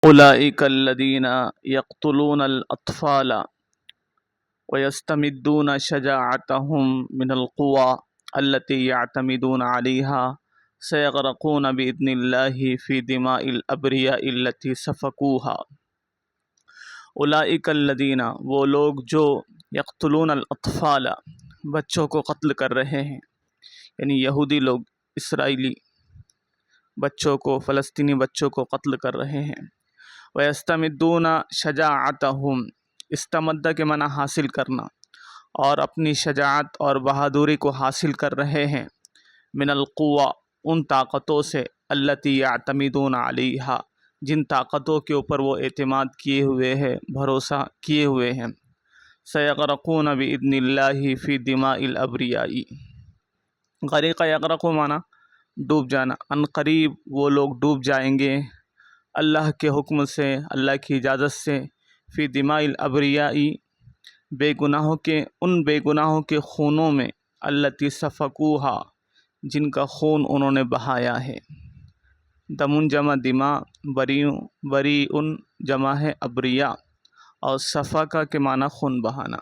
اولئک الذین یقتلون الاطفال ویستمدون شجاعتهم من القوى التي يعتمدون عليها سيغرقون بإذن الله في دماء الأبرياء التي سفكوها۔ اولئک الذین، وہ لوگ جو یقتلون الاطفال، بچوں کو قتل کر رہے ہیں، یعنی یہودی لوگ، اسرائیلی بچوں کو، فلسطینی بچوں کو قتل کر رہے ہیں۔ وَيَسْتَمِدُّونَ شَجَاعَتَهُمْ، استمدہ کے معنی حاصل کرنا، اور اپنی شجاعت اور بہادری کو حاصل کر رہے ہیں، من القوى، ان طاقتوں سے، التی یعتمدون علیہا، جن طاقتوں کے اوپر وہ اعتماد کیے ہوئے ہیں، بھروسہ کیے ہوئے ہیں۔ سیغرقون بإذن اللہ فی دماء الابریاء، غریق یغرق معنی ڈوب جانا، ان قریب وہ لوگ ڈوب جائیں گے اللہ کے حکم سے، اللہ کی اجازت سے، فی دماء الابریاء، بے گناہوں کے، ان بے گناہوں کے خونوں میں، التی سفکوہا، جن کا خون انہوں نے بہایا ہے۔ دمن جمع دماء، بریء جمع ہے ابریاء، اور سفکا کے معنی خون بہانا۔